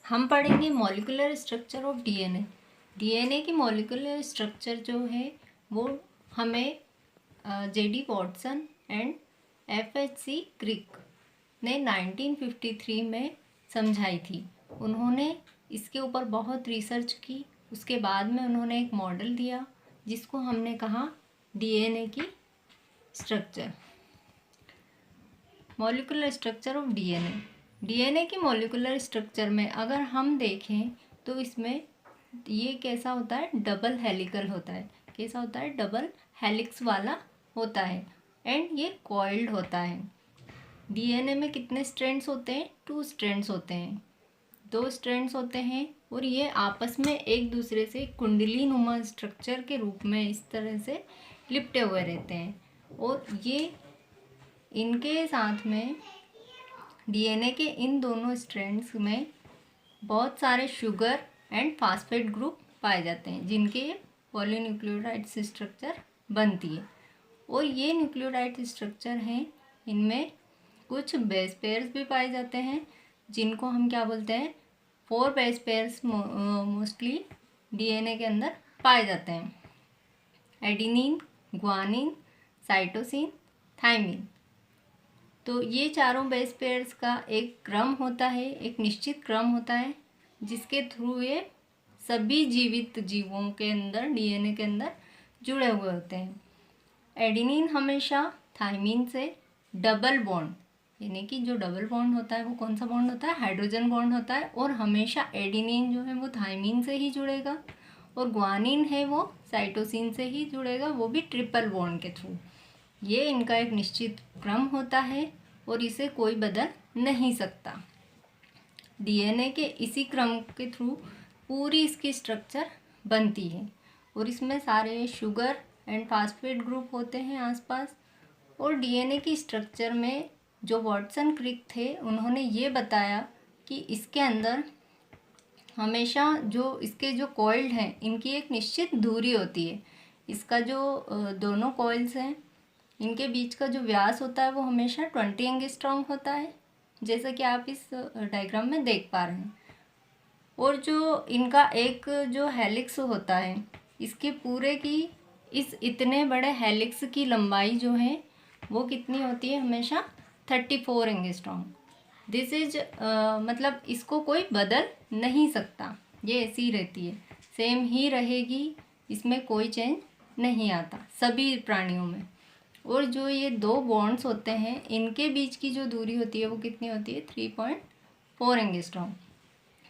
हम पढ़ेंगे molecular structure of DNA. DNA की मॉलिक्यूलर स्ट्रक्चर जो है वो हमें जेडी वॉटसन एंड एफएचसी क्रिक ने 1953 में समझाई थी। उन्होंने इसके ऊपर बहुत रिसर्च की, उसके बाद में उन्होंने एक मॉडल दिया जिसको हमने कहा डीएनए की structure. Molecular structure of DNA. DNA की मॉलिक्यूलर स्ट्रक्चर में अगर हम देखें तो इसमें ये कैसा होता है, डबल हेलिकल होता है। कैसा होता है, डबल हेलिक्स वाला होता है एंड ये कॉइल्ड होता है। डीएनए में कितने स्ट्रैंड्स होते हैं, 2 स्ट्रैंड्स होते हैं, 2 स्ट्रैंड्स होते हैं और ये आपस में एक दूसरे से कुंडली नुमा स्ट्रक्चर के रूप में इस तरह से लिपटे हुए रहते हैं। और ये इनके साथ में डीएनए के इन दोनों स्ट्रैंड्स में बहुत सारे शुगर एंड फास्फेट ग्रुप पाए जाते हैं जिनके पॉलीन्यूक्लियोटाइड स्ट्रक्चर बनती है। और ये न्यूक्लियोटाइड स्ट्रक्चर हैं, इनमें कुछ बेस पेयर्स भी पाए जाते हैं जिनको हम क्या बोलते हैं, 4 बेस पेयर्स मोस्टली डीएनए के अंदर पाए जाते हैं। Adenine, guanine, cytosine, thymine. तो ये चारों बेस पेयर्स का एक क्रम होता है, एक निश्चित क्रम होता है जिसके थ्रू ये सभी जीवित जीवों के अंदर डीएनए के अंदर जुड़े हुए होते हैं। एडिनिन हमेशा थायमिन से डबल बॉन्ड, यानी कि जो डबल बॉन्ड होता है वो कौन सा बॉन्ड होता है, हाइड्रोजन बॉन्ड होता है। और हमेशा एडिनिन जो है वो थायमिन से ही जुड़ेगा और ग्वानिन है वो साइटोसिन से ही जुड़ेगा, वो भी ट्रिपल बॉन्ड के थ्रू। ये इनका एक निश्चित क्रम होता है और इसे कोई बदल नहीं सकता। डीएनए के इसी क्रम के थ्रू पूरी इसकी स्ट्रक्चर बनती है और इसमें सारे शुगर एंड फास्फेट ग्रुप होते हैं आसपास। और डीएनए की स्ट्रक्चर में जो वॉटसन क्रिक थे उन्होंने ये बताया कि इसके अंदर हमेशा जो इसके जो कॉइल्ड हैं इनकी एक निश्चित दूरी होती है। इसका जो दोनों कॉइल्स हैं इनके बीच का जो व्यास होता है वो हमेशा 20 एंगस्ट्रॉम होता है, जैसा कि आप इस डायग्राम में देख पा रहे हैं। और जो इनका एक जो हेलिक्स होता है, इसके पूरे की इस इतने बड़े हेलिक्स की लंबाई जो है वो कितनी होती है, हमेशा 34 एंगस्ट्रॉम। दिस इज मतलब इसको कोई बदल नहीं सकता, ये ऐसी ही रहती है, सेम ही रहेगी, इसमें कोई चेंज नहीं आता सभी प्राणियों में। और जो ये 2 बॉन्ड्स होते हैं इनके बीच की जो दूरी होती है वो कितनी होती है, 3.4 एंगस्ट्रॉम।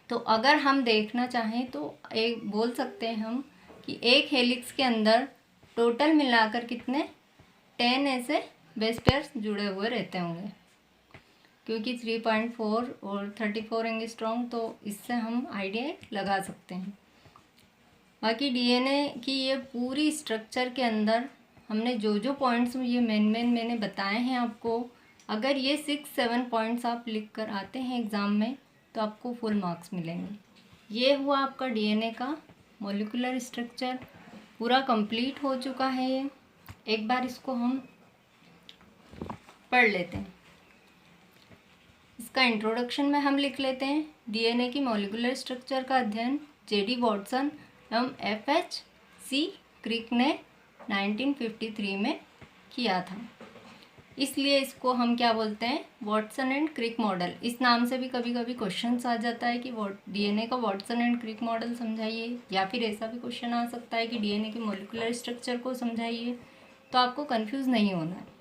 तो अगर हम देखना चाहें तो एक बोल सकते हैं हम कि एक हेलिक्स के अंदर टोटल मिलाकर कितने 10 ऐसे बेस पेयर्स जुड़े हुए रहते होंगे, क्योंकि 3.4 और 34 एंगस्ट्रॉम, तो इससे हम आइडिया लगा सकते हैं। बाकी डीएनए की ये पूरी स्ट्रक्चर के अंदर हमने जो जो पॉइंट्स ये मेन मैंने बताए हैं आपको, अगर ये 6-7 पॉइंट्स आप लिख कर आते हैं एग्ज़ाम में तो आपको फुल मार्क्स मिलेंगे। ये हुआ आपका डीएनए का मॉलिक्यूलर स्ट्रक्चर, पूरा कंप्लीट हो चुका है ये। एक बार इसको हम पढ़ लेते हैं। इसका इंट्रोडक्शन में हम लिख लेते हैं, डीएनए की मॉलिक्यूलर स्ट्रक्चर का अध्ययन जेडी वॉटसन एवं एफएचसी क्रिक ने 1953 में किया था। इसलिए इसको हम क्या बोलते हैं, वॉटसन एंड क्रिक मॉडल। इस नाम से भी कभी कभी क्वेश्चन आ जाता है कि डीएनए का वॉटसन एंड क्रिक मॉडल समझाइए, या फिर ऐसा भी क्वेश्चन आ सकता है कि डीएनए के मॉलिक्यूलर स्ट्रक्चर को समझाइए। तो आपको कंफ्यूज नहीं होना है।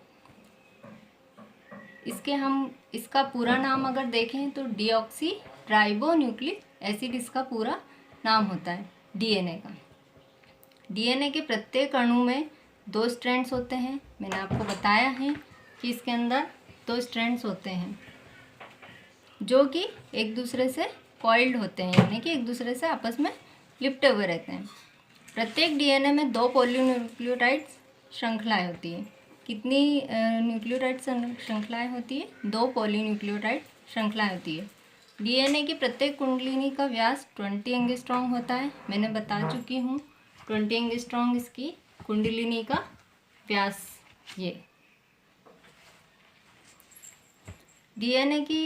इसका पूरा नाम अगर देखें तो डीऑक्सी राइबो न्यूक्लिक एसिड इसका पूरा नाम होता है डीएनए का। डीएनए के प्रत्येक अणु में 2 स्ट्रैंड्स होते हैं। मैंने आपको बताया है कि इसके अंदर 2 स्ट्रैंड्स होते हैं जो कि एक दूसरे से कॉइल्ड होते हैं, यानी कि एक दूसरे से आपस में लिपटे हुए रहते हैं। प्रत्येक डीएनए में 2 पॉलीन्यूक्लियोटाइड श्रृंखलाएं होती है। कितनी न्यूक्लियोटाइड श्रृंखलाएं होती है, 2 पॉलीन्यूक्लियोटाइड श्रृंखलाएं होती है। डीएनए की प्रत्येक कुंडलिनी का व्यास 20 एंगस्ट्रॉम होता है। मैंने बता चुकी हूँ 20 एंगस्ट्रॉम इसकी कुंडलिनी का व्यास। ये डीएनए की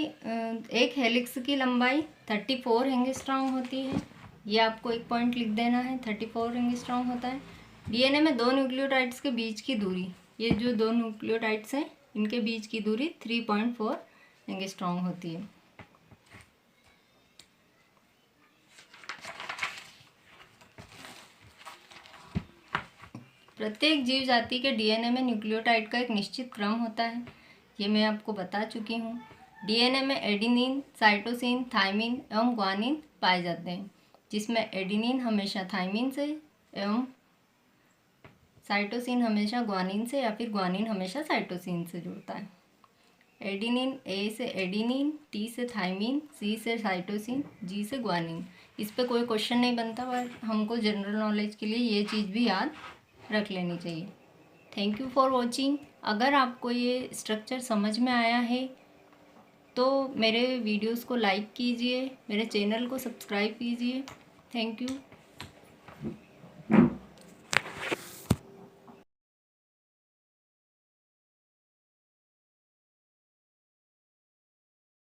एक हेलिक्स की लंबाई 34 एंगस्ट्रॉम होती है। ये आपको एक पॉइंट लिख देना है, 34 एंगस्ट्रॉम होता है। डीएनए में दो न्यूक्लियोटाइड्स के बीच की दूरी, ये जो दो न्यूक्लियोटाइड्स हैं इनके बीच की दूरी 3.4 एंगस्ट्रॉम होती है। प्रत्येक जीव जाति के डीएनए में न्यूक्लियोटाइड का एक निश्चित क्रम होता है, ये मैं आपको बता चुकी हूँ। डीएनए में एडेनिन, साइटोसिन, थाइमिन एवं ग्वानिन पाए जाते हैं, जिसमें एडेनिन हमेशा थाइमिन से एवं साइटोसिन हमेशा ग्वानिन से या फिर ग्वानिन हमेशा साइटोसिन से जुड़ता है। एडेनिन ए से एडेनिन, टी से थाइमिन, सी से साइटोसिन, जी से ग्वानिन। इस पे कोई क्वेश्चन नहीं बनता, पर हमको जनरल नॉलेज के लिए ये चीज़ भी याद रख लेनी चाहिए। Thank you for watching. अगर आपको ये स्ट्रक्चर समझ में आया है तो मेरे वीडियोस को लाइक कीजिए, मेरे चैनल को सब्सक्राइब कीजिए। Thank you.